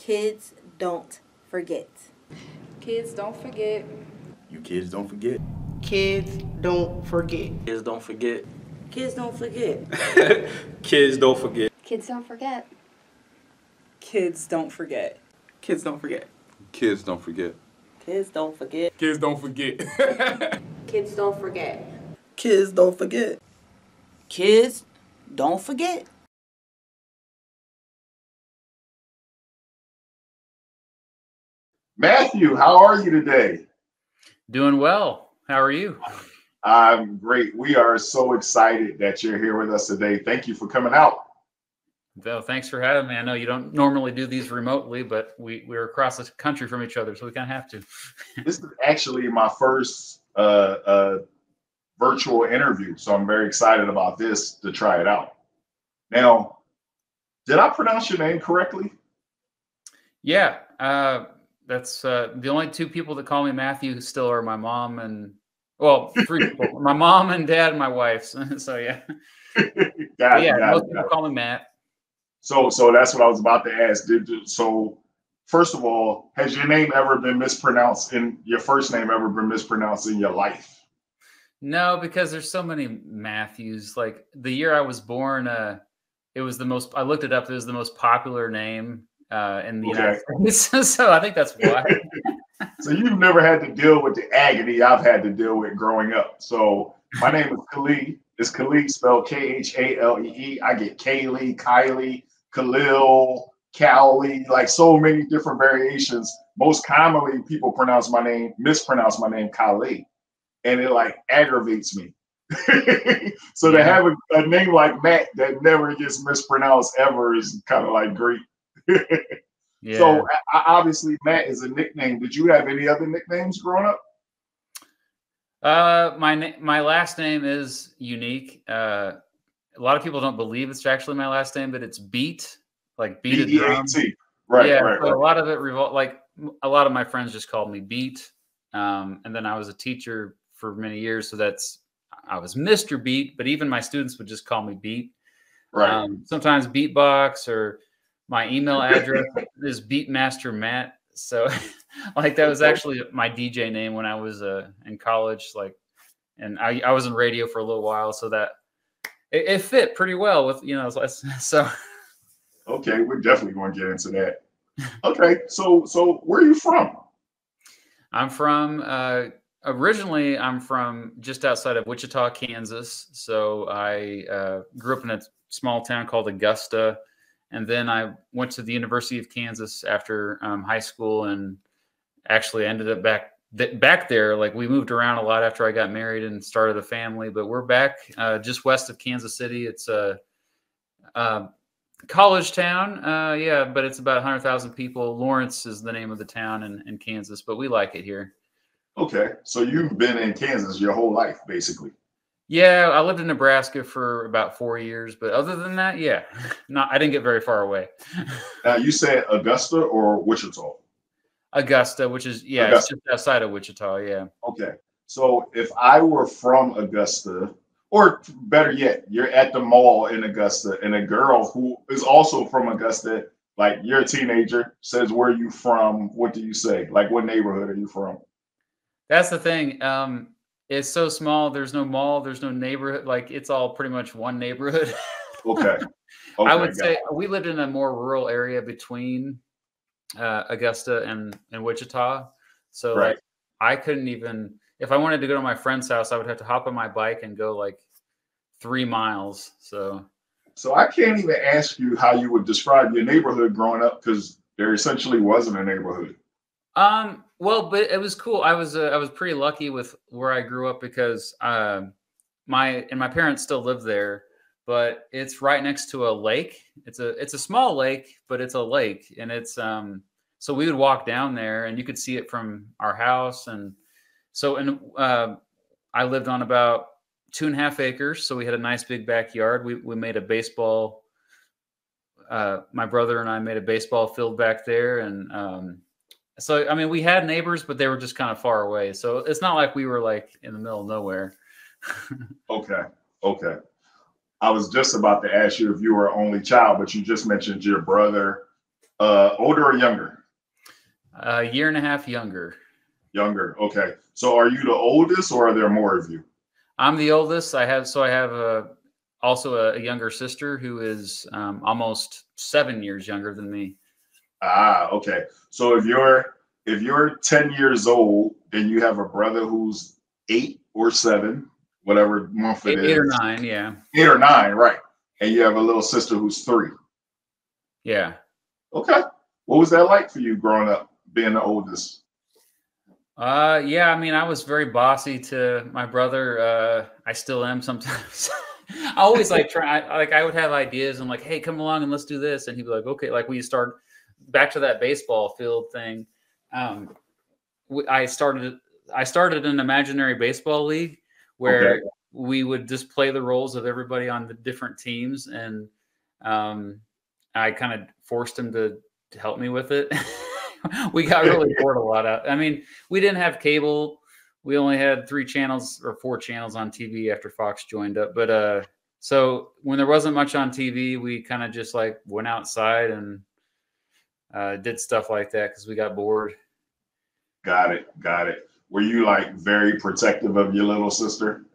Kids don't forget. Kids don't forget. You kids don't forget. Kids don't forget. Kids don't forget. Kids don't forget. Kids don't forget. Kids don't forget. Kids don't forget. Kids don't forget. Kids don't forget. Kids don't forget. Kids don't forget. Kids don't forget. Kids don't forget. Kids don't forget. Matthew, how are you today? Doing well. How are you? I'm great. We are so excited that you're here with us today. Thank you for coming out. Well, thanks for having me. I know you don't normally do these remotely, but we're across the country from each other, so we kind of have to. This is actually my first virtual interview, so I'm very excited about this to try it out. Now, did I pronounce your name correctly? Yeah, that's the only two people that call me Matthew still are my mom and, well, three people. My mom and dad and my wife. So yeah. Most people call me Matt. So that's what I was about to ask. So first of all, has your name ever been mispronounced your first name ever been mispronounced in your life? No, because there's so many Matthews. Like the year I was born, it was the most, I looked it up, it was the most popular name in the United States. So I think that's why. So you've never had to deal with the agony I've had to deal with growing up. So my name is Khalid. It's Khalid spelled Khalee. I get Kaylee, Kylie, Khalil, Cowley, like so many different variations. Most commonly, people mispronounce my name Khalid, and it like aggravates me. So to have a name like Matt that never gets mispronounced ever is kind of like great. Yeah. So obviously Matt is a nickname. Did you have any other nicknames growing up? My last name is unique. A lot of people don't believe it's actually my last name, but it's Beat, like beat a drum. Right, yeah, right, so a lot of it like a lot of my friends just called me Beat. And then I was a teacher for many years, so I was Mr. Beat, but even my students would just call me Beat. Right. Sometimes Beatbox, or my email address is Beatmaster Matt. So like that was actually my DJ name when I was in college. Like, and I was in radio for a little while, so that it fit pretty well with, so. Okay, we're definitely going to get into that. Okay, so where are you from? I'm from originally I'm from just outside of Wichita, Kansas. So I grew up in a small town called Augusta. And then I went to the University of Kansas after high school, and actually ended up back there. Like we moved around a lot after I got married and started a family, but we're back just west of Kansas City. It's a college town. But it's about 100,000 people. Lawrence is the name of the town in Kansas, but we like it here. Okay. So you've been in Kansas your whole life, basically. Yeah, I lived in Nebraska for about 4 years, but other than that, yeah, I didn't get very far away. Now you said Augusta or Wichita? Augusta, which is Augusta. It's just outside of Wichita. Yeah. Okay. So if I were from Augusta, or better yet, you're at the mall in Augusta, and a girl who is also from Augusta, like you're a teenager, says, "Where are you from?" What do you say? Like, what neighborhood are you from? That's the thing. It's so small. There's no mall. There's no neighborhood. Like it's all pretty much one neighborhood. Okay. I would say we lived in a more rural area between Augusta and Wichita. So right. Like I couldn't even, if I wanted to go to my friend's house, I would have to hop on my bike and go like 3 miles. So I can't even ask you how you would describe your neighborhood growing up, because there essentially wasn't a neighborhood. Well, but it was cool. I was pretty lucky with where I grew up, because my parents still live there, but it's right next to a lake. It's a small lake, but it's a lake, and it's so we would walk down there and you could see it from our house. And so I lived on about 2.5 acres, so we had a nice big backyard. We made a baseball. My brother and I made a baseball field back there, and so, I mean, we had neighbors, but they were just kind of far away. So it's not like we were like in the middle of nowhere. Okay. I was just about to ask you if you were an only child, but you just mentioned your brother Older or younger? A year and a half younger. Younger. Okay. So are you the oldest, or are there more of you? I'm the oldest. I have also a younger sister who is almost 7 years younger than me. Ah, okay. So if you're 10 years old and you have a brother who's 8 or 7, whatever month it is, 8 or 9, yeah. 8 or 9, right? And you have a little sister who's 3. Yeah. Okay. What was that like for you growing up, being the oldest? Yeah, I mean, I was very bossy to my brother. I still am sometimes. I always I would have ideas and like, hey, come along and let's do this. And he'd be like, okay, like we start back to that baseball field thing. I started an imaginary baseball league where we would just play the roles of everybody on the different teams. And I kind of forced him to help me with it. We got really bored a lot. I mean, we didn't have cable. We only had 3 channels or 4 channels on TV after Fox joined up. But so when there wasn't much on TV, we kind of just like went outside and did stuff like that because we got bored. Got it. Got it. Were you like very protective of your little sister?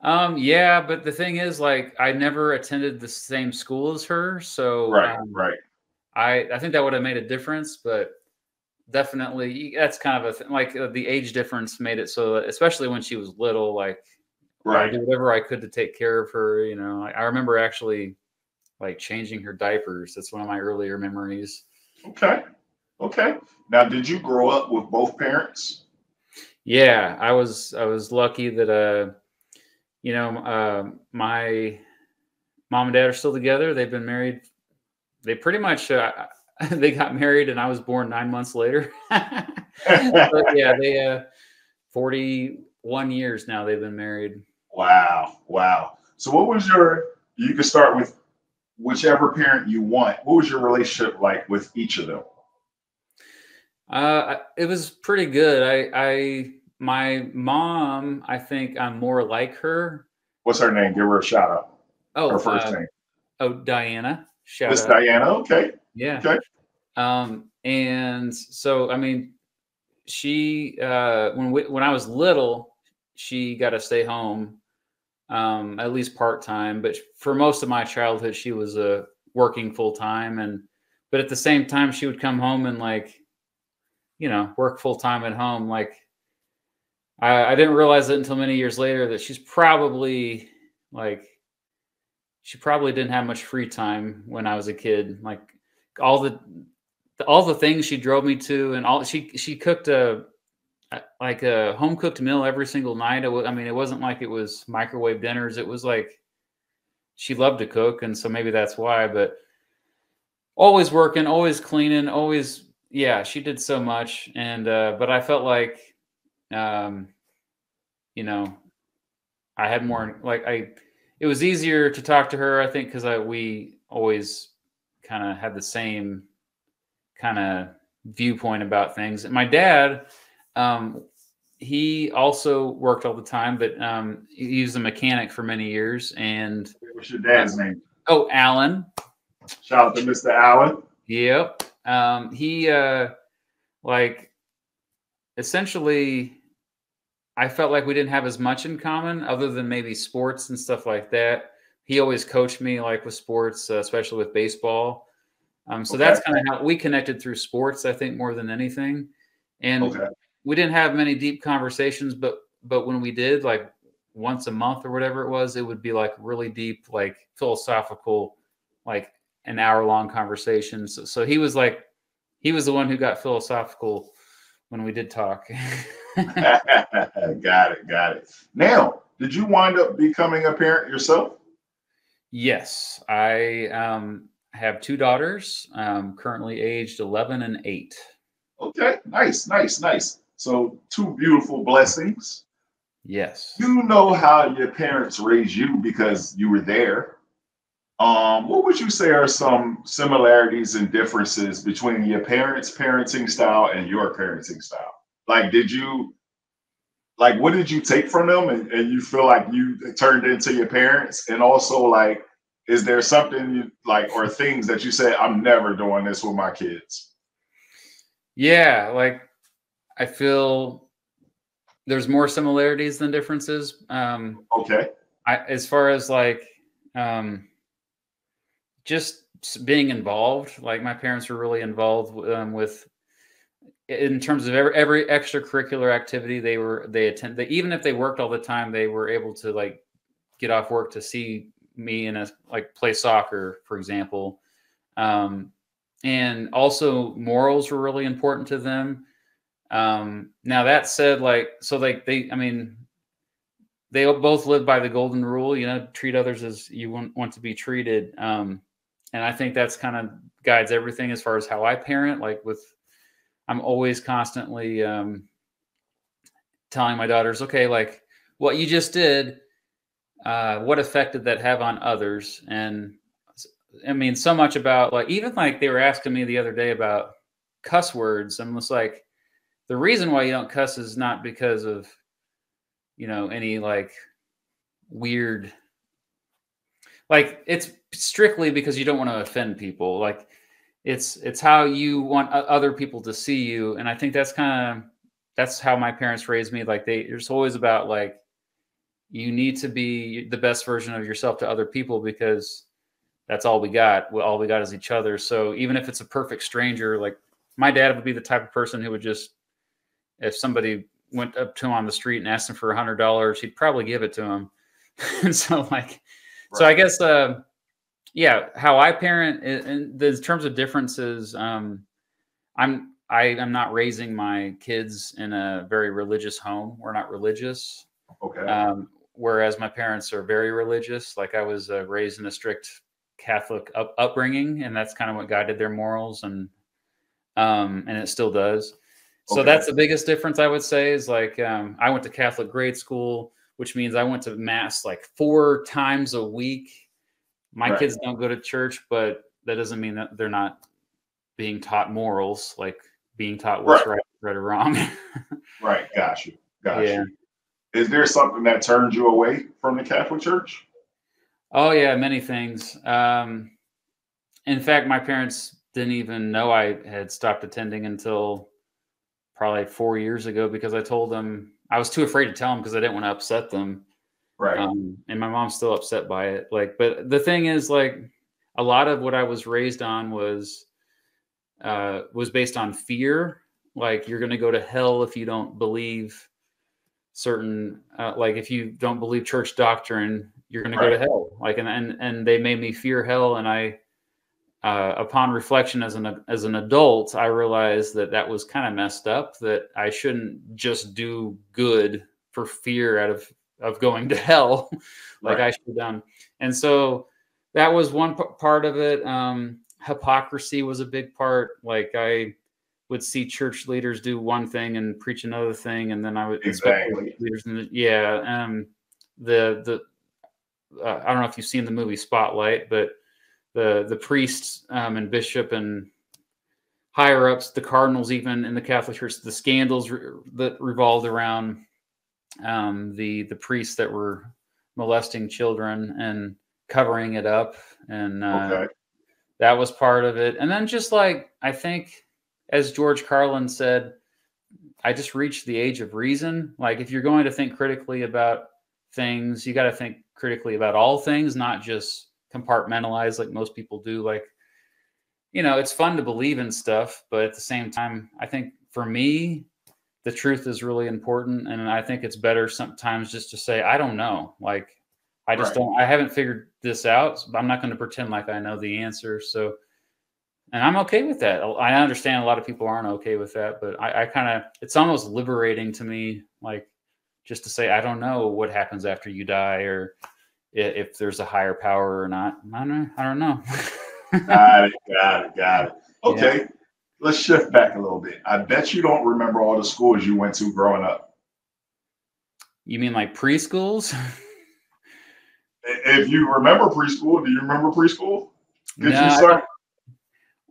Yeah, but the thing is, like, I never attended the same school as her, so Right. I think that would have made a difference, but definitely that's kind of the age difference made it so, especially when she was little, like I did whatever I could to take care of her. You know, I remember actually like changing her diapers. That's one of my earlier memories. Okay. Now, did you grow up with both parents? Yeah, I was lucky that my mom and dad are still together. They've been married. They pretty much they got married, and I was born 9 months later. But yeah, they 41 years now they've been married. Wow. So what was you can start with whichever parent you want. What was your relationship like with each of them? It was pretty good. My mom, I think I'm more like her. What's her name? Give her a shout out. Oh, her first name. Oh, Diana. Shout Miss out. Diana. Okay. Yeah. Okay. And so, I mean, she, when I was little, she got to stay home, at least part-time, but for most of my childhood, she was working full-time. But at the same time, she would come home and work full-time at home. Like, I didn't realize it until many years later that she probably didn't have much free time when I was a kid. Like all the things she drove me to, and she cooked a home cooked meal every single night. It wasn't like it was microwave dinners. It was like she loved to cook, and so maybe that's why. But always working, always cleaning, always she did so much. And but I felt like I had more it was easier to talk to her, I think, because we always kind of had the same kind of viewpoint about things. And my dad, he also worked all the time, but he was a mechanic for many years. And what's your dad's name? Oh, Alan. Shout out to Mr. Allen. Yep. He essentially, I felt like we didn't have as much in common other than maybe sports and stuff like that. He always coached me with sports, especially with baseball. So that's kind of how we connected through sports, I think, more than anything. And we didn't have many deep conversations, but when we did, like once a month or whatever it was, it would be like really deep, like philosophical, like an hour-long conversations. So he was the one who got philosophical when we did talk. Got it. Now, did you wind up becoming a parent yourself? Yes, I have 2 daughters, currently aged 11 and 8. Okay, nice. So 2 beautiful blessings. Yes. You know how your parents raised you because you were there. What would you say are some similarities and differences between your parents' parenting style and your parenting style? What did you take from them and you feel like you turned into your parents? And also, Is there something you like or things that you say, I'm never doing this with my kids? Yeah, like I feel there's more similarities than differences. Okay. As far as like just being involved, like my parents were really involved with in terms of every extracurricular activity they attend. Even if they worked all the time, they were able to like get off work to see me and like play soccer, for example. And also morals were really important to them. Now that said, like, so like I mean, they both live by the golden rule, you know, treat others as you want to be treated. And I think that's kind of guides everything as far as how I parent. Like I'm always constantly telling my daughters, okay, like what you just did, what effect did that have on others? And I mean, so much about like, even like they were asking me the other day about cuss words. I'm just like, the reason why you don't cuss is not because of, you know, any like weird, like it's strictly because you don't want to offend people. Like it's how you want other people to see you. And I think that's how my parents raised me. Like it's always about like, you need to be the best version of yourself to other people because that's all we got. All we got is each other. So even if it's a perfect stranger, like my dad would be the type of person who would just, if somebody went up to him on the street and asked him for $100, he'd probably give it to him. And so like, right. So I guess, yeah, how I parent in terms of differences, I'm not raising my kids in a very religious home. We're not religious. Okay. Whereas my parents are very religious. Like I was raised in a strict Catholic upbringing, and that's kind of what guided their morals, and it still does. So that's the biggest difference I would say is like I went to Catholic grade school, which means I went to mass like 4 times a week. My kids don't go to church, but that doesn't mean that they're not being taught morals, like being taught what's right or wrong. Right. Got you. Is there something that turned you away from the Catholic Church? Oh yeah, many things. In fact, my parents didn't even know I had stopped attending until probably 4 years ago because I told them I was too afraid to tell them because I didn't want to upset them. Right. And my mom's still upset by it. Like, but the thing is, like, a lot of what I was raised on was based on fear. Like, you're going to go to hell if you don't believe certain, like, if you don't believe church doctrine, you're going to go to hell. Like, and they made me fear hell. And I, upon reflection as an adult, I realized that was kind of messed up, that I shouldn't just do good for fear of going to hell. Like I should have done. And so that was one part of it. Hypocrisy was a big part. Like I would see church leaders do one thing and preach another thing. And then I would expect leaders. I don't know if you've seen the movie Spotlight, but the priests and bishop and higher ups, the cardinals, even in the Catholic Church, the scandals that revolved around the priests that were molesting children and covering it up, and that was part of it. And then just like I think, as George Carlin said, I just reached the age of reason. Like if you're going to think critically about things, you got to think critically about all things, not just compartmentalize like most people do. Like, you know, it's fun to believe in stuff, but at the same time, I think for me, the truth is really important. And I think it's better sometimes just to say, I don't know. Like, I just don't, I haven't figured this out. So I'm not going to pretend like I know the answer. So, and I'm okay with that. I understand a lot of people aren't okay with that, but I kind of, it's almost liberating to me, like just to say, I don't know what happens after you die, or if there's a higher power or not. I don't know. Got it. Okay. Yeah. Let's shift back a little bit. I bet you don't remember all the schools you went to growing up. You mean like preschools? If you remember preschool, do you remember preschool? Did no, you start?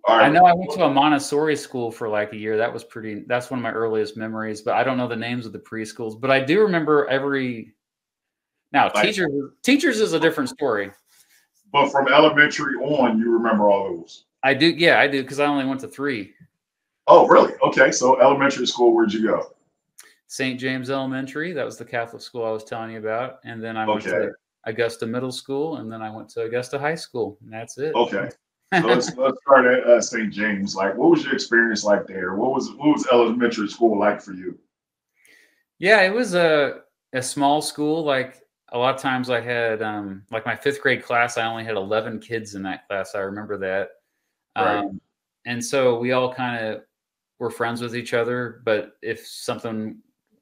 I know I went to a Montessori school for like a year. That's one of my earliest memories, but I don't know the names of the preschools. But I do remember teachers is a different story. But from elementary on, you remember all those. I do. Yeah, I do because I only went to 3. Oh, really? Okay. So elementary school, where'd you go? St. James Elementary. That was the Catholic school I was telling you about. And then I went Okay. to Augusta Middle School, and then I went to Augusta High School, and that's it. Okay. So let's start at St. James. Like, what was your experience like there? What was elementary school like for you? Yeah, it was a small school. Like a lot of times I had like my 5th grade class, I only had 11 kids in that class. I remember that. Right. And so we all kind of were friends with each other, but if something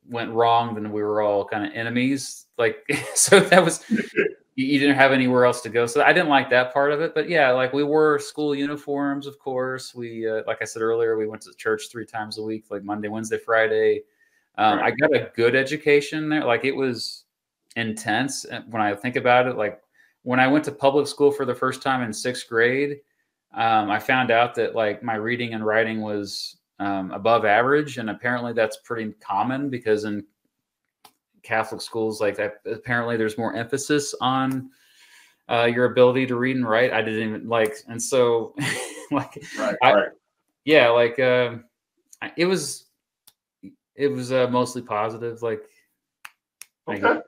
went wrong, then we were all kind of enemies. Like, so that was, you didn't have anywhere else to go. So I didn't like that part of it, but yeah, like we wore school uniforms, of course. We, like I said earlier, we went to church 3 times a week, like Monday, Wednesday, Friday. Right. I got a good education there. Like it was intense. When I think about it, like when I went to public school for the first time in 6th grade, I found out that like my reading and writing was above average. And apparently that's pretty common because in Catholic schools like that, apparently there's more emphasis on your ability to read and write. I didn't even like, and so like, Right. Yeah, like it was mostly positive. Like, Okay.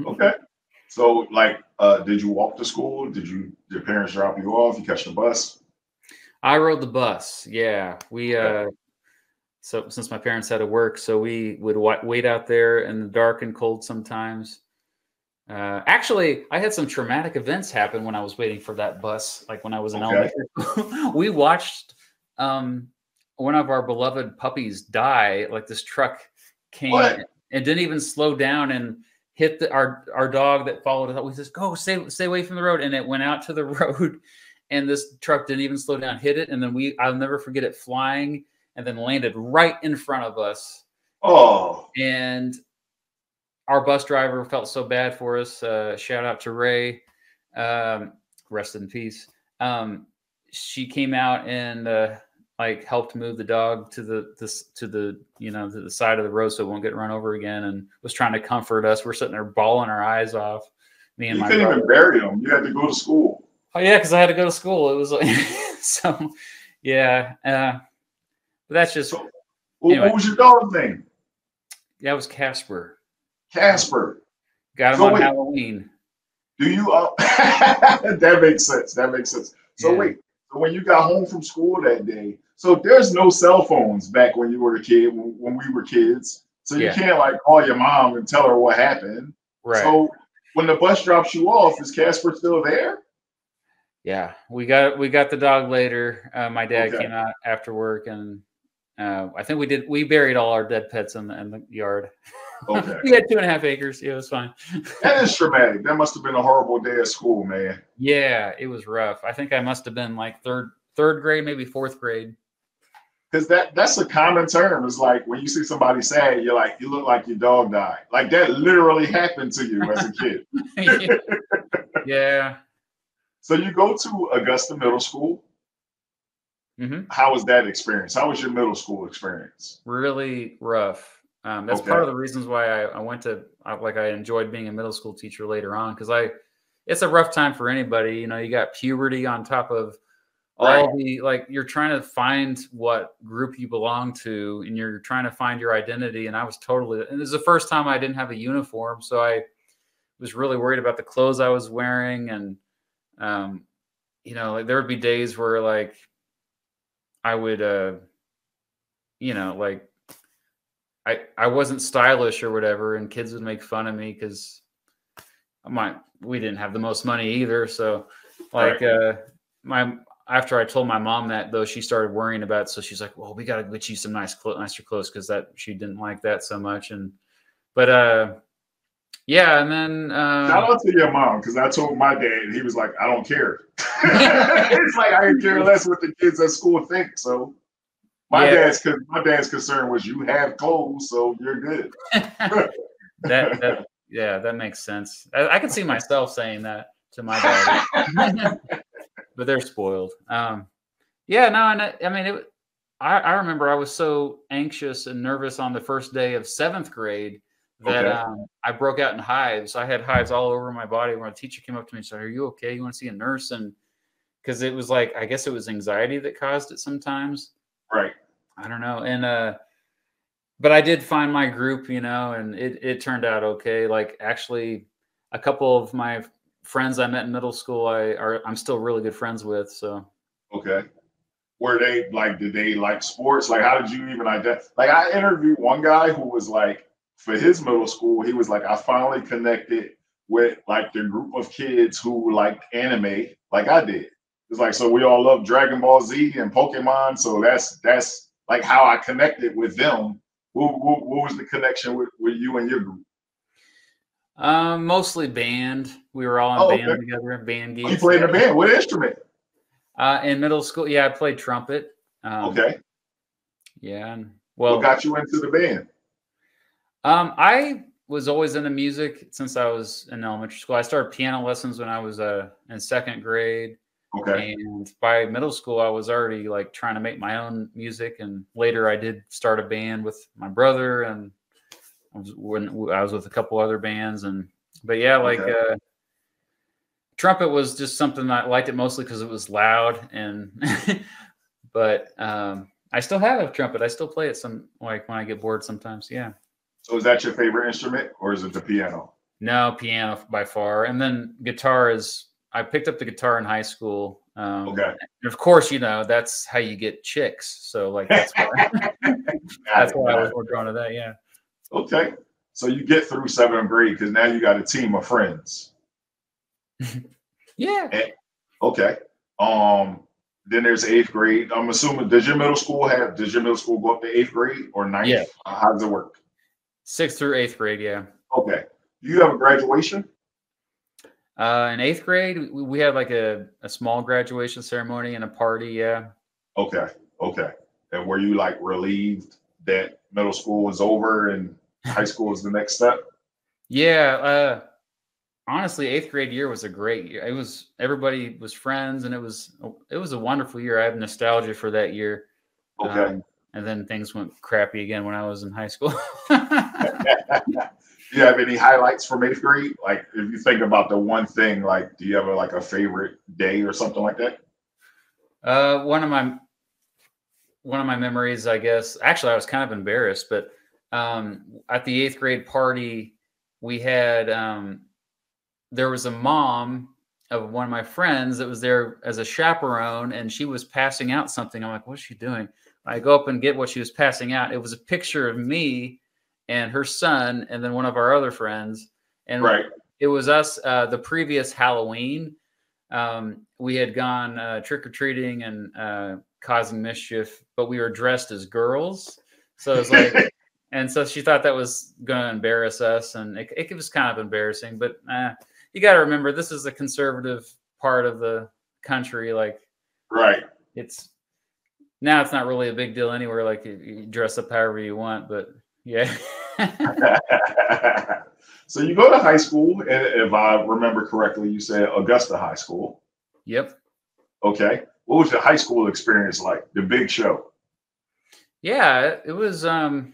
Okay. So, like, did you walk to school? Did your parents drop you off? You catch the bus? I rode the bus. Yeah, we Okay. so since my parents had to work, so we would wait out there in the dark and cold sometimes. Actually, I had some traumatic events happen when I was waiting for that bus. Like when I was in Okay. elementary, we watched one of our beloved puppies die. Like this truck came What? and didn't even slow down and hit our dog that followed us. We just go stay away from the road, and it went out to the road, and this truck didn't even slow down, hit it, and then I'll never forget it flying and then landed right in front of us. Oh. And our bus driver felt so bad for us. Shout out to Ray. Rest in peace. She came out and like helped move the dog to the you know, to the side of the road so it won't get run over again, and was trying to comfort us. We're sitting there bawling our eyes off. Me and You my couldn't brother. even bury them. You had to go to school. Oh yeah, because I had to go to school. It was like so yeah. But that's just So, anyway. what was your dog's name? That was Casper. Casper. Got him So on wait. Halloween. Do you? That makes sense. That makes sense. So Yeah. wait. So when you got home from school that day, so there's no cell phones back when you were a kid. When we were kids, so you Yeah. can't like call your mom and tell her what happened. Right. So when the bus drops you off, is Casper still there? Yeah, we got the dog later. My dad Okay. came out after work, and I think we buried all our dead pets in the yard. Okay. We had 2.5 acres. Yeah, it was fine. That is traumatic. That must have been a horrible day at school, man. Yeah, it was rough. I think I must have been like third grade, maybe 4th grade. Because that's a common term. It's like when you see somebody sad, you're like, you look like your dog died. Like that literally happened to you as a kid. Yeah. So you go to Augusta Middle School. Hmm. How was that experience? How was your middle school experience? Really rough. That's Okay. part of the reasons why I went to I enjoyed being a middle school teacher later on, because it's a rough time for anybody. You know, you got puberty on top of all the, like, you're trying to find what group you belong to, and you're trying to find your identity. And and this is the first time I didn't have a uniform, so I was really worried about the clothes I was wearing. And you know, like there would be days where like I would you know, like I wasn't stylish or whatever, and kids would make fun of me because we didn't have the most money either. So like after I told my mom that, though, she started worrying about it. So she's like, well, we got to get you some nicer clothes, because she didn't like that so much. But yeah. And then Shout out to your mom, because I told my dad, and he was like, I don't care. It's like, I could care less what the kids at school think. So my dad's concern was, you have clothes, so you're good. that makes sense. I can see myself saying that to my dad. But they're spoiled. Yeah, no, and I mean, I remember I was so anxious and nervous on the first day of 7th grade that Okay. I broke out in hives. I had hives all over my body. When a teacher came up to me and said, "Are you okay? You want to see a nurse?" And because it was like, I guess it was anxiety that caused it sometimes. Right. I don't know. And but I did find my group, and it turned out okay. Like actually, a couple of my friends I met in middle school, I'm still really good friends with. So Okay. Were they like, did they like sports? Like, how did you even identify? Like, I interviewed one guy who was like, for his middle school, he was like, I finally connected with like the group of kids who like anime, like I did. It's like, so we all love Dragon Ball Z and Pokemon. So that's like how I connected with them. What was the connection with you and your group? mostly band. We were all Oh, in band okay. together, band Oh, you geeks. played in a band. What instrument? In middle school, yeah, I played trumpet. Okay. Yeah. And, What well, got you into the band? I was always into music since I was in elementary school. I started piano lessons when I was in second grade. Okay. And by middle school, I was already like trying to make my own music. And later, I did start a band with my brother, and when I was with a couple other bands. But yeah, like Okay. trumpet was just something that I liked it mostly because it was loud. And but I still have a trumpet. I still play it like when I get bored sometimes. Yeah. So is that your favorite instrument, or is it the piano? No, piano by far. And then guitar I picked up the guitar in high school. Okay. And of course, that's how you get chicks. So like that's why, that's why I was more drawn to that. Yeah. Okay. So you get through seventh grade because now you got a team of friends. Yeah. Okay. Then there's eighth grade. I'm assuming, does your middle school go up to eighth grade or ninth? Yeah. How does it work? 6th through 8th grade. Yeah. Okay. Do you have a graduation? In 8th grade, we had like a small graduation ceremony and a party. Yeah. Okay. Okay. And were you like relieved that middle school was over and high school is the next step? Yeah. Honestly, 8th grade year was a great year. Everybody was friends, and it was a wonderful year. I have nostalgia for that year. Okay. And then things went crappy again when I was in high school. Do you have any highlights from eighth grade? Like, if you think about the one thing, like, do you have a favorite day or something like that? One of my memories, I guess. Actually, I was kind of embarrassed, but at the 8th grade party, we had there was a mom of one of my friends that was there as a chaperone, and she was passing out something. I'm like, what's she doing? I go up and get what she was passing out. It was a picture of me and her son, and then one of our other friends. And Right. it was us the previous Halloween. We had gone trick-or-treating and causing mischief, but we were dressed as girls. So it was like, and so she thought that was going to embarrass us, and it was kind of embarrassing. But you got to remember, this is a conservative part of the country. Like, Right. it's not really a big deal anywhere. Like you dress up however you want, but yeah. So you go to high school, and if I remember correctly, you said Augusta High School. Yep. Okay. What was your high school experience like? The big show. Yeah, it was. The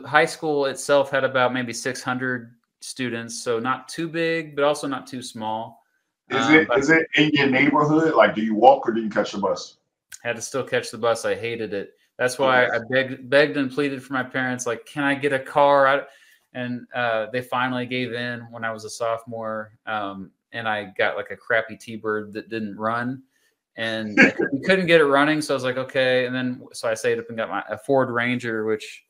high school itself had about maybe 600 students, so not too big, but also not too small. Is it in your neighborhood? Like, do you walk or do you catch the bus? Had to still catch the bus. I hated it. That's why I begged and pleaded for my parents, like, can I get a car? And they finally gave in when I was a sophomore. And I got like a crappy T-Bird that didn't run, and we couldn't get it running. So I was like, okay. And then, so I saved up and got a Ford Ranger, which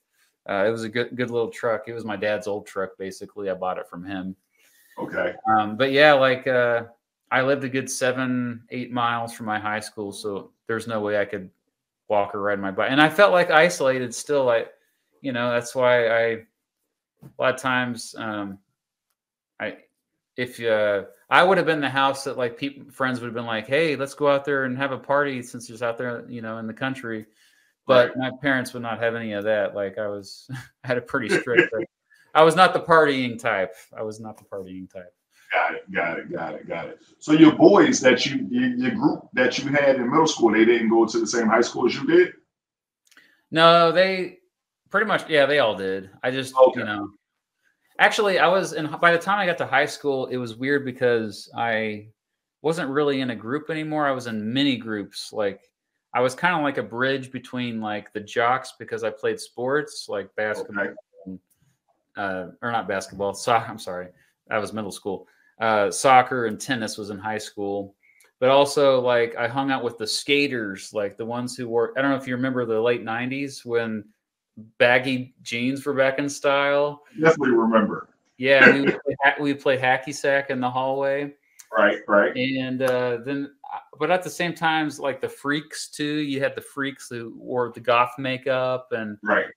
it was a good little truck. It was my dad's old truck. Basically, I bought it from him. Okay. But yeah, like, I lived a good 7-8 miles from my high school. So there's no way I could walk or ride my bike. And I felt like isolated still. That's why a lot of times, I would have been the house that like friends would have been like, hey, let's go out there and have a party since it's out there, in the country. But my parents would not have any of that. Like I had a pretty strict, I was not the partying type. Got it. So your boys that your group that you had in middle school, they didn't go to the same high school as you did? No, they Pretty much, yeah, they all did. I just, Okay. you know, actually, I was in, by the time I got to high school, it was weird because I wasn't really in a group anymore. I was in mini groups. Like, I was kind of like a bridge between like the jocks because I played sports like basketball, Okay. and, or not basketball. I'm sorry, that was middle school. Soccer and tennis was in high school. But also, like, I hung out with the skaters, like the ones who wore, I don't know if you remember the late 90s when baggy jeans were back in style. Definitely remember. Yeah, we played hacky sack in the hallway. Right, right. And then, but at the same times, like the freaks too, you had the freaks who wore the goth makeup. And Right.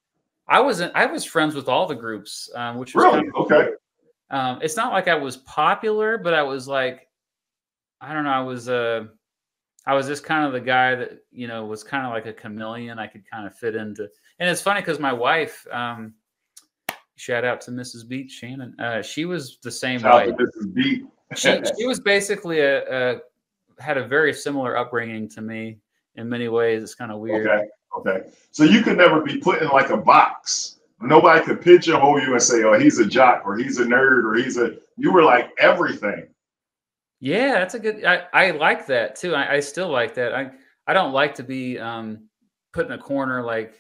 I was friends with all the groups, which was Really? kind of Okay. cool. It's not like I was popular, but I was like, I don't know. I was just kind of the guy that, you know, was kind of like a chameleon. I could kind of fit into, and it's funny because my wife, shout out to Mrs. Beach, Shannon. She was the same Shout way. out to Mrs. B. She was basically had a very similar upbringing to me in many ways. It's kind of weird. Okay. Okay. So you could never be put in like a box. Nobody could pigeonhole you and say, "Oh, he's a jock," or "He's a nerd," or You were like everything. Yeah, that's a good. I like that too. I still like that. I don't like to be put in a corner. Like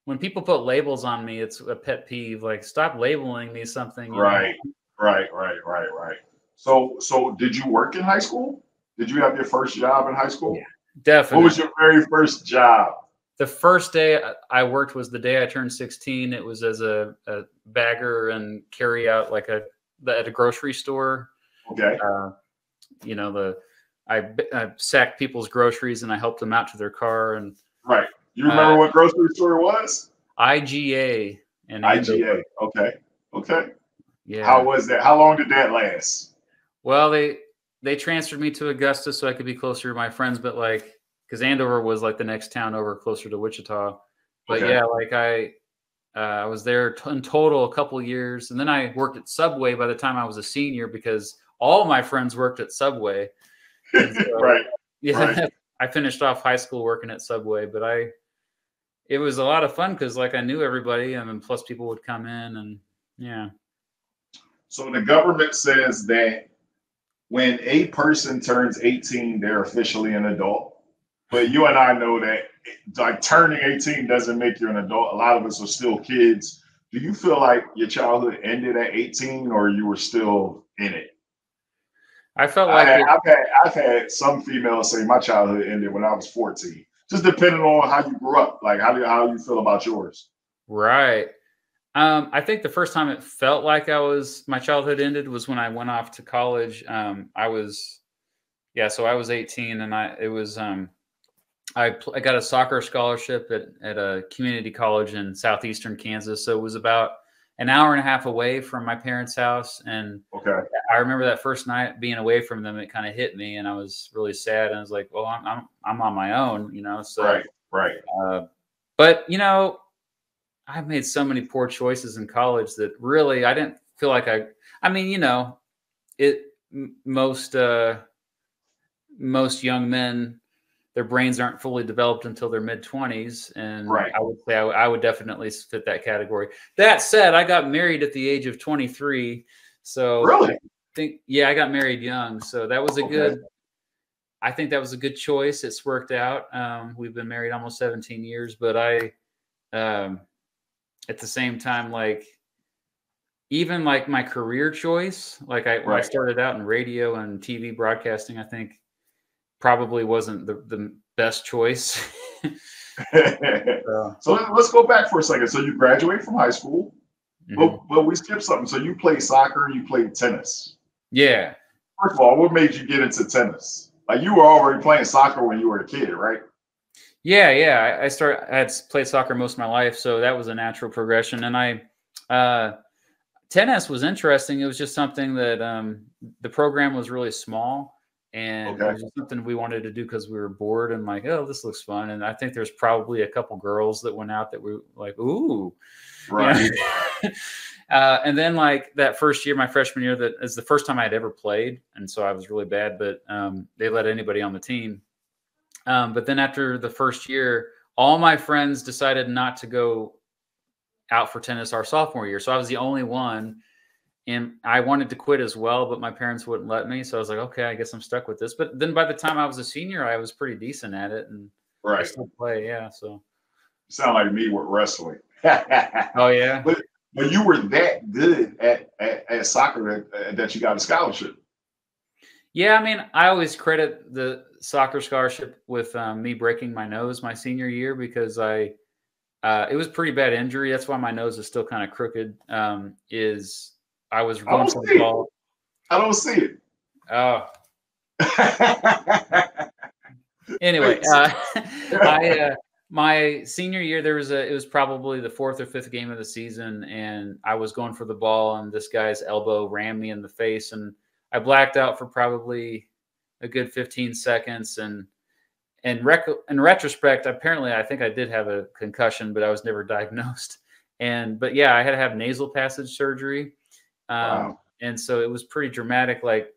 when people put labels on me, it's a pet peeve. Like, stop labeling me something. Right. Right. So did you work in high school? Did you have your first job in high school? Yeah, definitely. What was your very first job? The first day I worked was the day I turned 16. It was as a bagger and carry out like at a grocery store. Okay. You know, I sacked people's groceries and I helped them out to their car. And Right. You remember what grocery store it was? IGA. And IGA. Okay. Okay. Yeah. How was that? How long did that last? Well, they transferred me to Augusta so I could be closer to my friends, but like, because Andover was like the next town over, closer to Wichita. But Okay. yeah, like I was there in total a couple of years, and then I worked at Subway by the time I was a senior because all my friends worked at Subway. So, Right. Yeah, Right. I finished off high school working at Subway, but it was a lot of fun because like I knew everybody, and then plus people would come in, and yeah. So the government says that when a person turns 18, they're officially an adult. But you and I know that like turning 18 doesn't make you an adult. A lot of us are still kids. Do you feel like your childhood ended at 18 or you were still in it? I felt like I've had some females say my childhood ended when I was 14. Just depending on how you grew up. Like how you feel about yours. right. I think the first time it felt like my childhood ended was when I went off to college. So I was 18 and I got a soccer scholarship at a community college in southeastern Kansas. So it was about an hour and a half away from my parents' house. And Okay. I remember that first night being away from them, it kind of hit me and I was really sad. And I was like, well, I'm on my own, you know? So, Right. But you know, I've made so many poor choices in college that really I didn't feel like I mean, you know, most young men, their brains aren't fully developed until their mid-20s. And Right. I would say I would definitely fit that category. That said, I got married at the age of 23. So Really? I got married young. So that was Okay. I think that was a good choice. It's worked out. We've been married almost 17 years, but at the same time, like even like my career choice, like when I started out in radio and TV broadcasting, I think probably wasn't the best choice. So let's go back for a second. So you graduated from high school, but we skipped something. So you played soccer, you played tennis. Yeah. First of all, what made you get into tennis? Like you were already playing soccer when you were a kid, right? Yeah. I had played soccer most of my life, so that was a natural progression. And tennis was interesting. It was just something that the program was really small. And it was just something we wanted to do because we were bored and like, oh, this looks fun. And I think there's probably a couple girls that went out that were like, ooh. Right. You know? And then like that first year, my freshman year, that is the first time I had ever played. And so I was really bad, but they let anybody on the team. But then after the first year, all my friends decided not to go out for tennis our sophomore year. So I was the only one, and I wanted to quit as well, but my parents wouldn't let me. So I was like, okay, I guess I'm stuck with this. But then by the time I was a senior, I was pretty decent at it, and I Right. still play. Yeah. So. You sound like me with wrestling. Oh yeah. But you were that good at soccer that you got a scholarship. Yeah, I mean, I always credit the soccer scholarship with me breaking my nose my senior year because it was a pretty bad injury. That's why my nose is still kind of crooked. Is I was going for the ball. I don't see it. Oh. Anyway, my senior year, it was probably the 4th or 5th game of the season, and I was going for the ball, and this guy's elbow rammed me in the face, and I blacked out for probably a good 15 seconds. And in retrospect, apparently, I think I did have a concussion, but I was never diagnosed. But yeah, I had to have nasal passage surgery. Wow. And so it was pretty dramatic. Like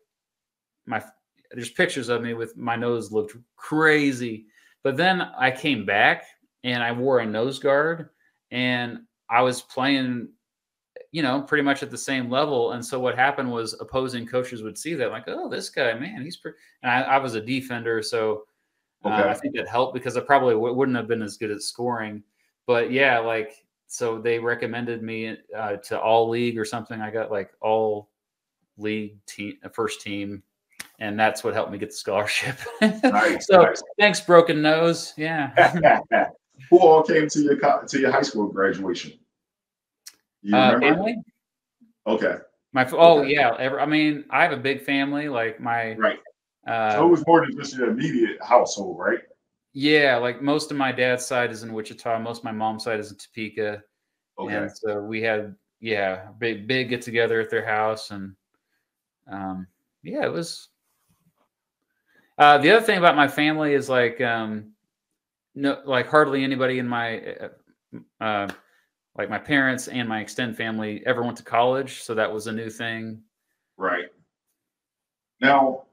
there's pictures of me with my nose looked crazy. But then I came back and I wore a nose guard and I was playing, pretty much at the same level. And so what happened was opposing coaches would see that like, oh, this guy, man, he's pretty. And I was a defender. So I think that helped because I probably wouldn't have been as good at scoring. But yeah, so they recommended me to all league or something. I got like all league team, first team. And that's what helped me get the scholarship. Nice, so nice. Thanks, broken nose. Yeah. Who all came to your high school graduation? You remember? Family. Okay. Yeah. I have a big family. Like right. So it was more than just your immediate household, right? Yeah, like most of my dad's side is in Wichita. Most of my mom's side is in Topeka. Okay. And so we had big get together at their house, and it was. The other thing about my family is like hardly anybody in my like my parents and my extended family ever went to college, so that was a new thing. Right. Now,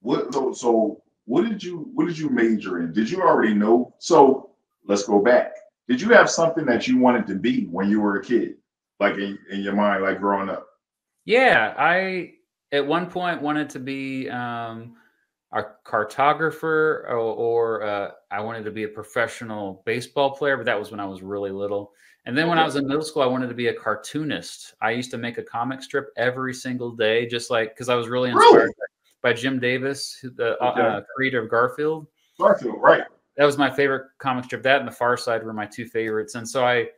what did you major in? Did you already know? So let's go back. Did you have something that you wanted to be when you were a kid, like in your mind, like growing up? Yeah, I at one point wanted to be a cartographer, or I wanted to be a professional baseball player, but that was when I was really little. And then when I was in middle school, I wanted to be a cartoonist. I used to make a comic strip every single day, just like because I was really inspired by Jim Davis, the creator of Garfield. Garfield, right. That was my favorite comic strip. That and The Far Side were my two favorites. And so I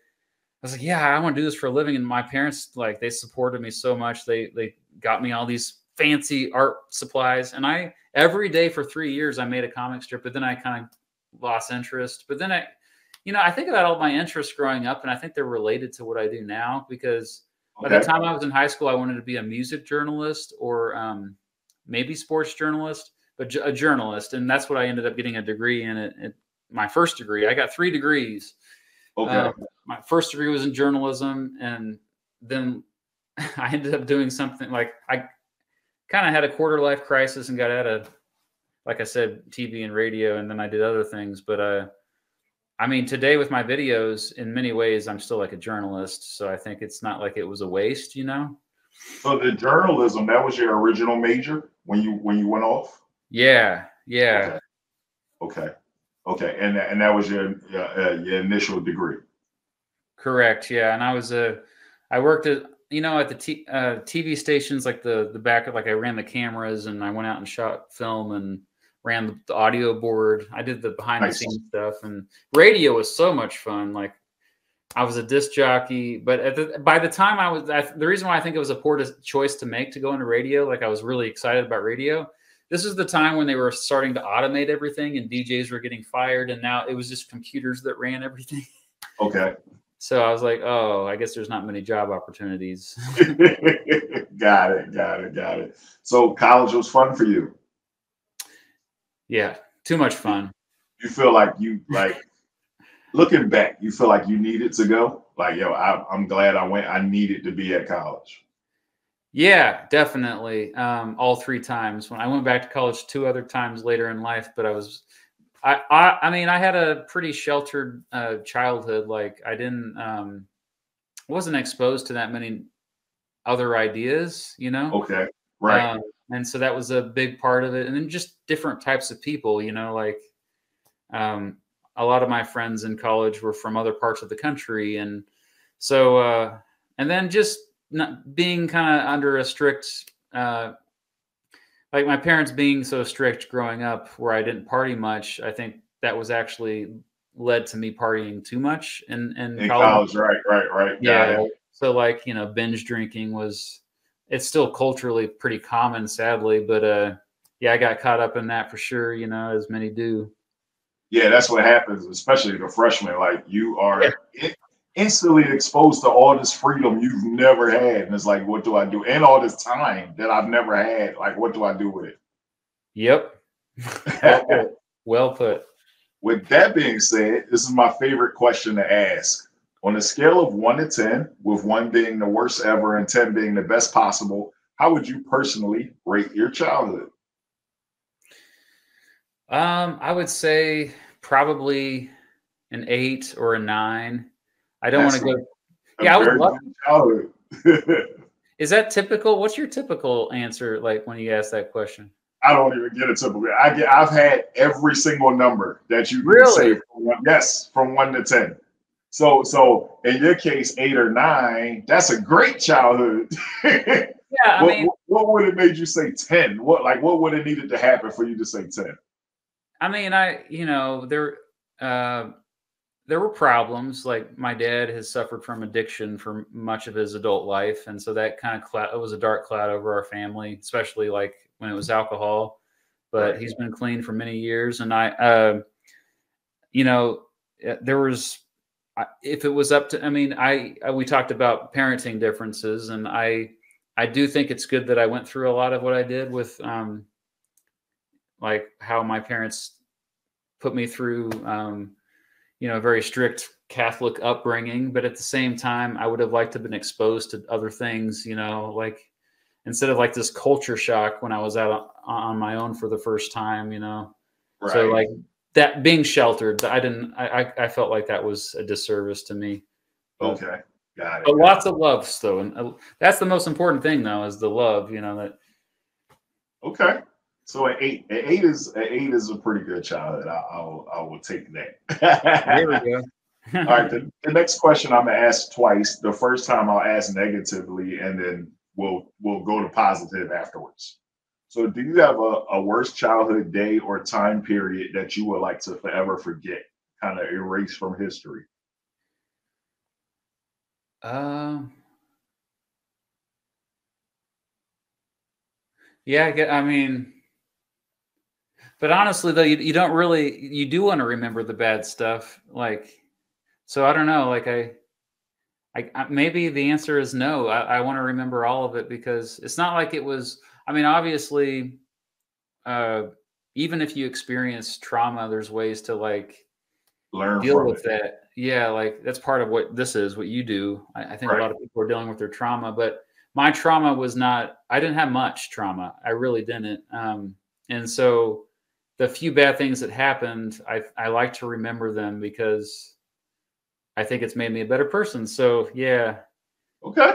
was like, yeah, I want to do this for a living. And my parents, they supported me so much. They got me all these fancy art supplies. And every day for 3 years, I made a comic strip, but then I kind of lost interest. But then I think about all my interests growing up, and I think they're related to what I do now, because by the time I was in high school, I wanted to be a music journalist or maybe sports journalist, but a journalist. And that's what I ended up getting a degree in. My first degree. I got 3 degrees. Okay. My first degree was in journalism, and then I ended up doing something like I kind of had a quarter life crisis and got out of, like I said, TV and radio, and then I did other things. But today with my videos, in many ways, I'm still like a journalist. So I think it's not like it was a waste, So the journalism, that was your original major when you went off? Yeah. Okay. And that was your initial degree. Correct. Yeah. And I worked at the TV stations, like the back of, I ran the cameras, and I went out and shot film and ran the audio board. I did the behind the scenes stuff, and radio was so much fun. Like I was a disc jockey, but by the time the reason why I think it was a poor choice to make to go into radio, like I was really excited about radio. This is the time when they were starting to automate everything, and DJs were getting fired, and now it was just computers that ran everything. Okay. So I was like, oh, I guess there's not many job opportunities. Got it. So college was fun for you? Yeah, too much fun. You feel like looking back, you feel like you needed to go? Like, yo, I'm glad I went. I needed to be at college. Yeah, definitely. All 3 times. When I went back to college 2 other times later in life, but I was I mean, I had a pretty sheltered childhood. Like I didn't, wasn't exposed to that many other ideas, you know? Okay. Right. And so that was a big part of it. And then just different types of people, you know, like a lot of my friends in college were from other parts of the country. And so, and then just not being kind of under a strict, like my parents being so strict growing up where I didn't party much, I think that was actually led to me partying too much in college. Right. Got Yeah. it. So like, you know, binge drinking it's still culturally pretty common, sadly, but yeah, I got caught up in that for sure, you know, as many do. Yeah, that's what happens, especially the freshman. Like you are Yeah. instantly exposed to all this freedom you've never had. And it's like, what do I do? And all this time that I've never had. Like, what do I do with Yep. Well put. Well put. With that being said, this is my favorite question to ask. On a scale of 1 to 10, with 1 being the worst ever and 10 being the best possible, how would you personally rate your childhood? I would say probably an 8 or a 9. I don't want to go. Yeah, I was lucky. Childhood. Is that typical? What's your typical answer like when you ask that question? I don't even get a typical. I've had every single number that you can Really? say. From 1 to 10. So in your case, 8 or 9. That's a great childhood. Yeah, I mean, what would have made you say 10? What would have needed to happen for you to say 10? I mean, you know, there were problems. Like my dad has suffered from addiction for much of his adult life, and so that kind of it was a dark cloud over our family, especially like when it was alcohol. But Right. he's been clean for many years, and you know, there was. If it was up to, I mean, we talked about parenting differences, and I do think it's good that I went through a lot of what I did with, like how my parents put me through, you know, a very strict Catholic upbringing. But at the same time, I would have liked to have been exposed to other things, you know, like instead of like this culture shock when I was out on my own for the first time, you know. Right. So like that being sheltered, I felt like that was a disservice to me. Okay. Got it. But lots of love though. And that's the most important thing though, is the love, you know, that. Okay. So an 8. An 8 is a pretty good childhood. I will take that. There we go. All right. The next question I'm gonna ask twice. The first time I'll ask negatively, and then we'll go to positive afterwards. So do you have a worst childhood day or time period that you would like to forever forget, kind of erase from history? Yeah, I mean, but honestly though, you don't really, you do want to remember the bad stuff. Like, so I don't know, like maybe the answer is no. I want to remember all of it because it's not like it was, I mean, obviously, even if you experience trauma, there's ways to like deal with that. Yeah, like that's part of what this is, what you do. I think a lot of people are dealing with their trauma, but my trauma was not, I didn't have much trauma. I really didn't. And so the few bad things that happened, I like to remember them because I think it's made me a better person. So yeah. Okay,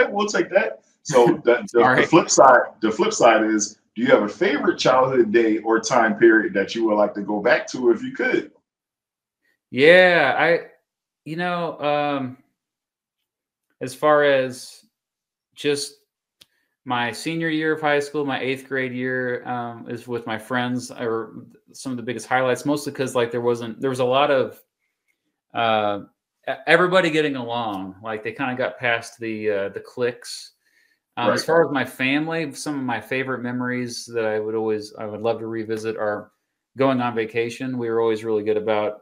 we'll take that. So Right. the flip side is, do you have a favorite childhood day or time period that you would like to go back to if you could? Yeah, you know, as far as just my senior year of high school, my 8th grade year is with my friends, or some of the biggest highlights, mostly because like there was a lot of everybody getting along. Like they kind of got past the cliques. As far as my family, some of my favorite memories that I would love to revisit are going on vacation. We were always really good about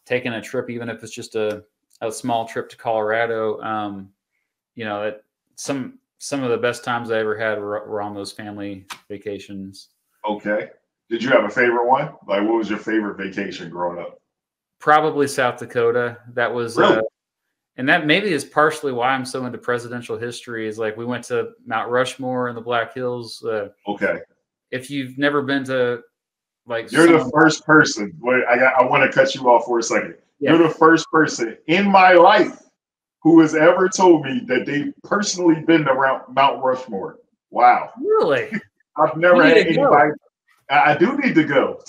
taking a trip, even if it's just a small trip to Colorado. You know, some of the best times I ever had were on those family vacations. Okay. Did you have a favorite one? Like, what was your favorite vacation growing up? Probably South Dakota. That was, really? And that maybe is partially why I'm so into presidential history. Is like we went to Mount Rushmore and the Black Hills. Okay. If you've never been to like You're the someone- first person. Wait, I want to cut you off for a second. Yeah. You're the first person in my life who has ever told me that they've personally been to Mount Rushmore. Wow. Really? I've never You need had to go. anybody. I do need to go.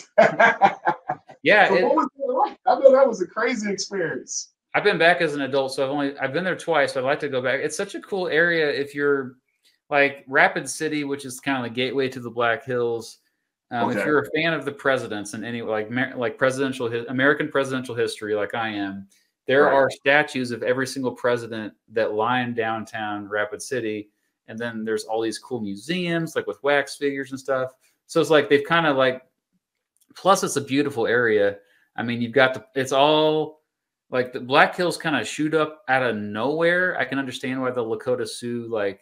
Yeah. So what was that like? I know that was a crazy experience. I've been back as an adult, so I've been there twice. So I'd like to go back. It's such a cool area if you're like Rapid City, which is kind of the gateway to the Black Hills. If Okay. you're a fan of the presidents and any like presidential American presidential history, like I am, there Right. are statues of every single president that line downtown Rapid City, and then there's all these cool museums like with wax figures and stuff. So it's like they've kind of like. Plus, it's a beautiful area. I mean, you've got it's all like the Black Hills kind of shoot up out of nowhere. I can understand why the Lakota Sioux, like,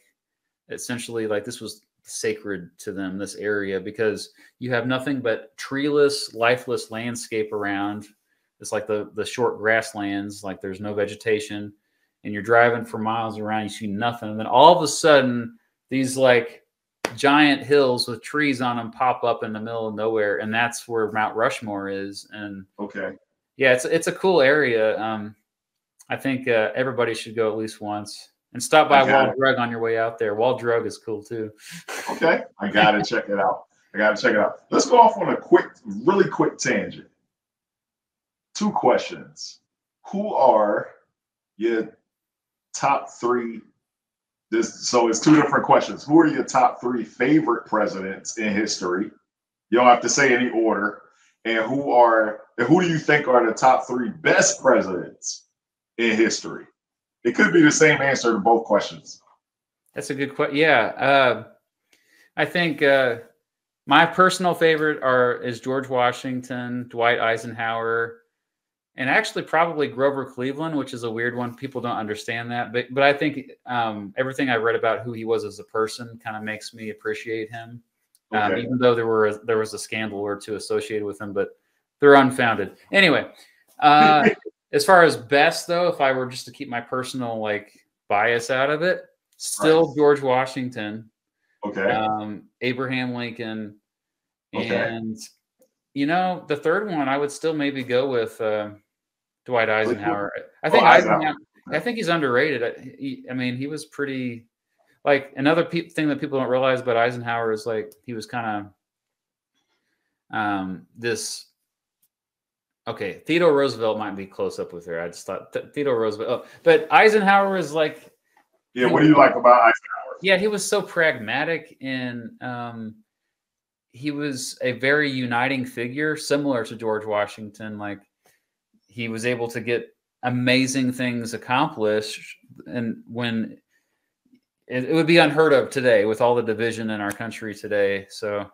essentially, like this was sacred to them, this area, because you have nothing but treeless, lifeless landscape around. It's like the short grasslands, like there's no vegetation, and you're driving for miles around, you see nothing. And then all of a sudden, these like giant hills with trees on them pop up in the middle of nowhere, and that's where Mount Rushmore is. And Okay. yeah, it's a cool area. I think everybody should go at least once and stop by Wall Drug on your way out there. Wall Drug is cool too. Okay. I gotta check it out. Let's go off on a really quick tangent. 2 questions. Who are your top 3? So it's 2 different questions. Who are your top 3 favorite presidents in history? You don't have to say any order. And who do you think are the top 3 best presidents in history? It could be the same answer to both questions. That's a good question. Yeah, I think my personal favorite is George Washington, Dwight Eisenhower, and actually probably Grover Cleveland, which is a weird one. People don't understand that, but I think everything I read about who he was as a person kind of makes me appreciate him, Okay. even though there was a scandal or 2 associated with him, but they're unfounded. Anyway, as far as best though, if I were just to keep my personal like bias out of it, still Right. George Washington, Okay. Abraham Lincoln, Okay. and the third one I would still maybe go with Dwight Eisenhower. I think Eisenhower. I think he's underrated. I mean, he was pretty like another thing that people don't realize about Eisenhower is like he was kind of this. Okay, Theodore Roosevelt might be close up with her. I just thought Theodore Roosevelt, but Eisenhower is like. Yeah. What do you like about Eisenhower? Yeah, he was so pragmatic and he was a very uniting figure, similar to George Washington. Like he was able to get amazing things accomplished, and when it would be unheard of today with all the division in our country today. So,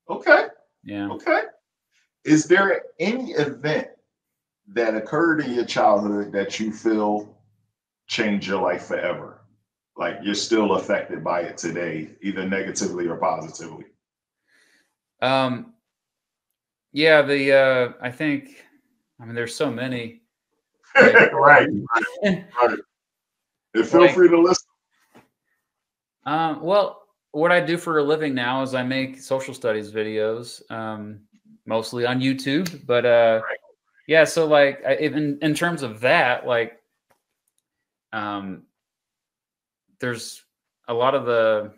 Okay. yeah. Okay. Is there any event that occurred in your childhood that you feel changed your life forever? Like you're still affected by it today, either negatively or positively? Yeah, I think, I mean, there's so many. Like, Right. And feel free to listen. Well, what I do for a living now is I make social studies videos, mostly on YouTube. But yeah, so like in terms of that, like there's a lot of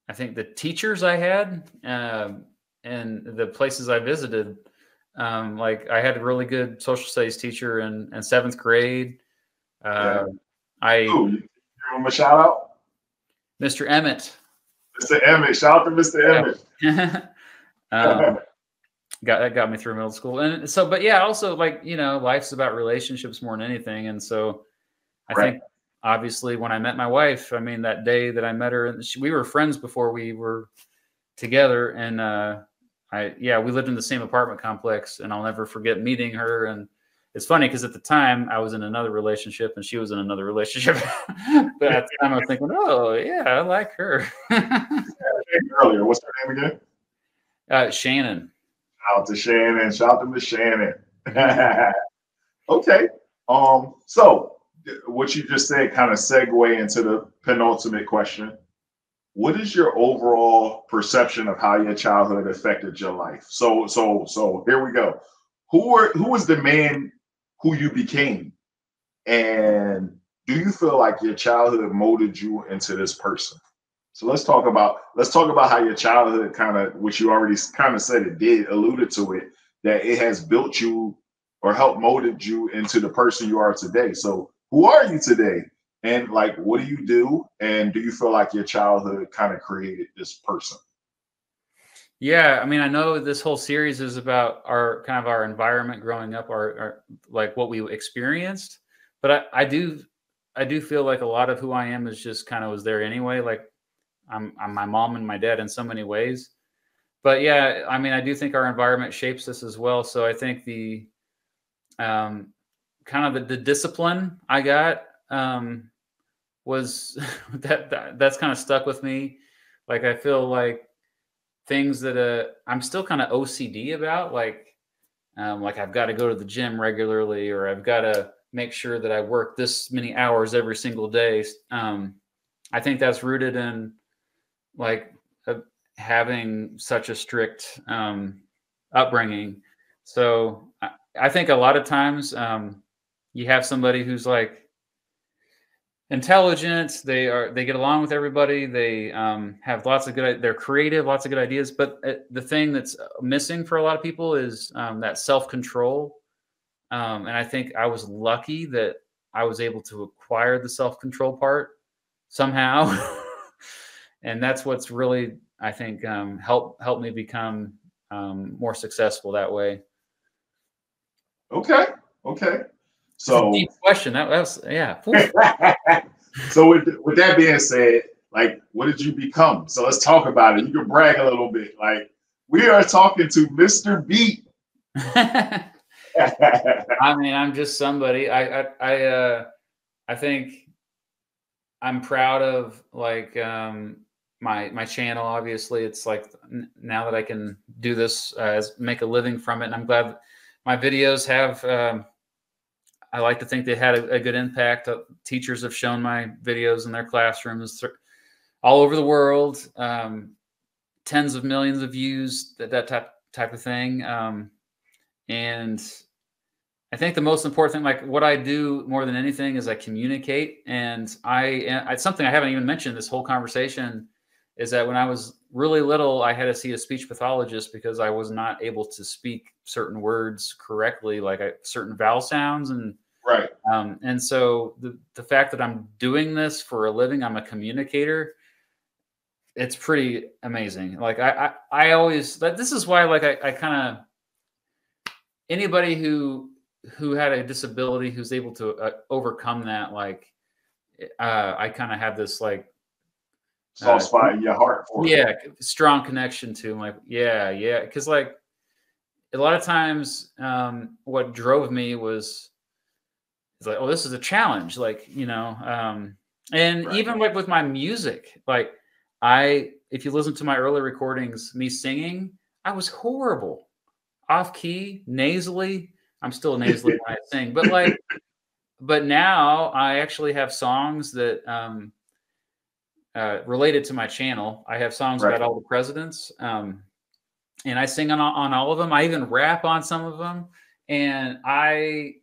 I think the teachers I had and the places I visited. Like I had a really good social studies teacher in 7th grade. You give him a shout out? Mr. Emmett. Mr. Emmett. Shout out to Mr. Yeah. Emmett. That got me through middle school. And so, but yeah, also like, life's about relationships more than anything. And so I think obviously when I met my wife, I mean, that day that I met her, and we were friends before we were together. And we lived in the same apartment complex, and I'll never forget meeting her. And it's funny because at the time I was in another relationship and she was in another relationship. But at the time I was thinking, oh yeah, I like her. Earlier, what's her name again? Shannon. Shout out to Shannon. Shout out to Miss Shannon. Okay. So what you just said kind of segue into the penultimate question. what is your overall perception of how your childhood affected your life? So here we go. Who was the man who you became? And do you feel like your childhood molded you into this person? So let's talk about how your childhood kind of, which you already kind of said it did, alluded to it, that it has built you or helped molded you into the person you are today. So who are you today? And like, what do you do? And do you feel like your childhood kind of created this person? Yeah, I mean, I know this whole series is about our kind of our environment growing up, our like what we experienced. But I do feel like a lot of who I am is just kind of was there anyway. Like I'm my mom and my dad in so many ways. But yeah, I mean, I do think our environment shapes us as well. So I think the kind of the discipline I got was that's kind of stuck with me. Like I feel like things that I'm still kind of OCD about, like I've got to go to the gym regularly, or I've got to make sure that I work this many hours every single day. I think that's rooted in like having such a strict upbringing. So I think a lot of times you have somebody who's like intelligent, they get along with everybody, they have they're creative, lots of good ideas, but the thing that's missing for a lot of people is that self-control. And I think I was lucky that I was able to acquire the self-control part somehow. And that's what's really, I think, helped me become more successful that way. Okay. So deep question. That was, yeah. So with that being said, like, what did you become? So let's talk about it. You can brag a little bit. Like, we are talking to Mr. B. I mean, I'm just somebody. I think I'm proud of like my channel. Obviously, it's like now that I can do this, make a living from it, and I'm glad my videos have. I like to think they had a good impact. Teachers have shown my videos in their classrooms all over the world, tens of millions of views, that type of thing. And I think the most important thing, like what I do more than anything, is I communicate. And it's something I haven't even mentioned this whole conversation, is that when I was really little, I had to see a speech pathologist because I was not able to speak certain words correctly, like certain vowel sounds. And right. And so the fact that I'm doing this for a living, I'm a communicator, it's pretty amazing. Like I always, this is why, like I kind of, anybody who had a disability, who's able to overcome that, like I kind of have this like soft spot in your heart for it. Yeah, strong connection to him. Like, yeah, because like a lot of times, what drove me was like, oh, this is a challenge, like, you know, and right. Even like with my music, like if you listen to my early recordings, me singing, I was horrible, off key, nasally. I'm still nasally when I sing, but like, but now I actually have songs that related to my channel. I have songs right. about all the presidents, and I sing on all of them. I even rap on some of them, and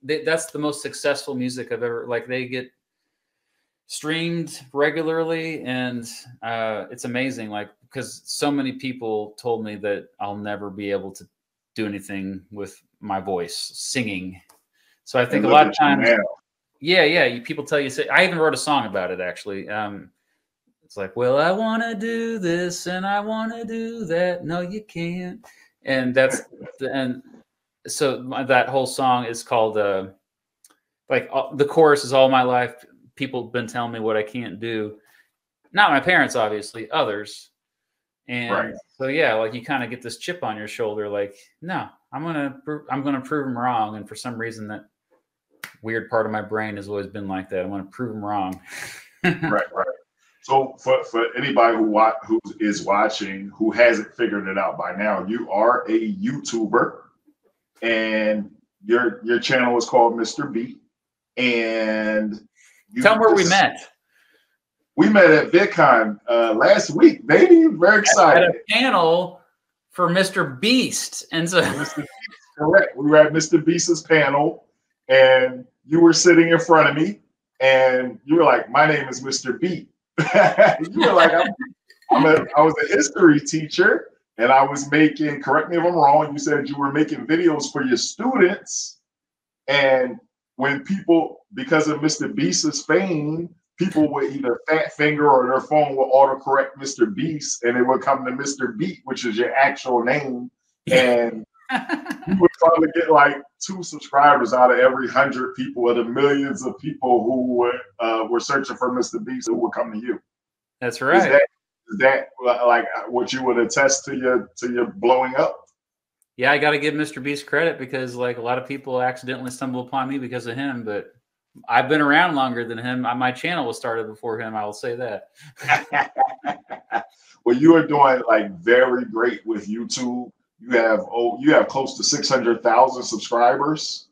that's the most successful music I've ever, like, they get streamed regularly, and it's amazing, like, because so many people told me that I'll never be able to do anything with my voice singing. So I think a lot of times, people tell you, I even wrote a song about it, actually. It's like, well, I want to do this and I want to do that. No, you can't. And so that whole song is called, the chorus is all my life people have been telling me what I can't do. Not my parents, obviously, others. And right. So, yeah, like you kind of get this chip on your shoulder, like, no, I'm going to prove them wrong. And for some reason, that weird part of my brain has always been like that. I want to prove them wrong. Right. So for anybody who is watching who hasn't figured it out by now, you are a YouTuber, and your channel is called Mr. B. And tell them where we met. We met at VidCon last week, baby. Very At excited. a panel for Mr. Beast, and so Mr. Beast, correct. We were at Mr. Beast's panel, and you were sitting in front of me, and you were like, "My name is Mr. Beat." You were like, I was a history teacher, and I was making. Correct me if I'm wrong. You said you were making videos for your students, and when people, because of Mr. Beast's fame, people would either fat finger or their phone would autocorrect Mr. Beast, and it would come to Mr. Beat, which is your actual name. And you would probably get like 2 subscribers out of every 100 people, of the millions of people who were searching for Mr. Beast who would come to you. that's right. Is that like what you would attest to your blowing up? Yeah, I got to give Mr. Beast credit because like a lot of people accidentally stumble upon me because of him, but I've been around longer than him. My channel was started before him. I will say that. Well, you are doing like very great with YouTube. You have close to 600,000 subscribers,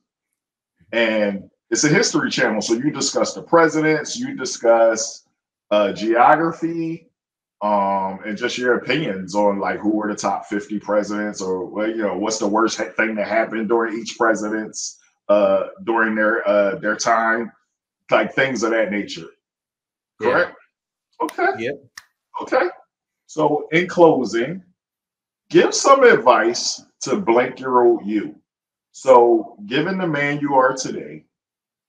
and it's a history channel. So you discuss the presidents, you discuss geography, and just your opinions on like who were the top 50 presidents, or what's the worst thing that happened during each president's during their time, like things of that nature. Correct? Yeah. Okay. Yep. Okay. So in closing, give some advice to blank-year-old you. So given the man you are today,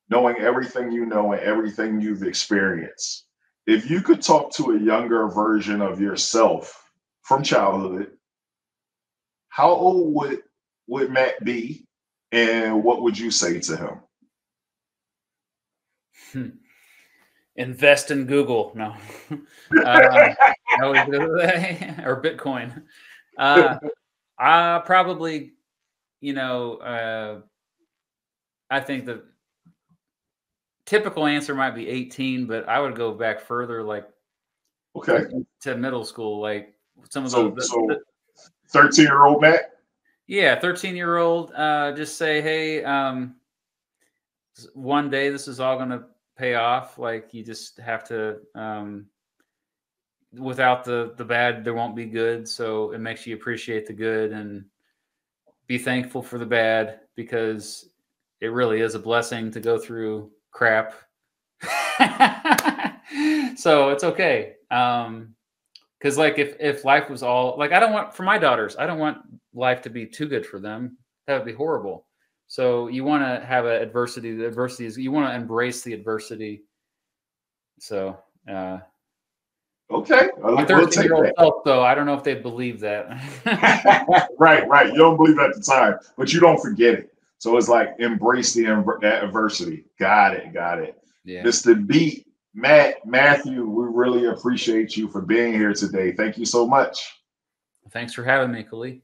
knowing everything you know and everything you've experienced, if you could talk to a younger version of yourself from childhood, how old would Matt be, and what would you say to him? Invest in Google. No. Or Bitcoin. I probably, I think the typical answer might be 18, but I would go back further, like to middle school, like some of those. So 13-year-old Matt? Yeah, 13-year-old. Just say, hey, one day this is all going to pay off. Like you just have to, without the bad, there won't be good. So it makes you appreciate the good and be thankful for the bad, because it really is a blessing to go through crap. So it's okay. Because like if life was all like, I don't want, for my daughters, I don't want life to be too good for them. That would be horrible. So you want to have an adversity. The adversity is, you want to embrace the adversity. So okay, my 13-year-old self, though, I don't know if they'd believe that. Right. You don't believe it at the time, but you don't forget it. So it's like embrace that adversity. Got it. Yeah. Mr. Beat, Matthew, we really appreciate you for being here today. Thank you so much. Thanks for having me, Khalid.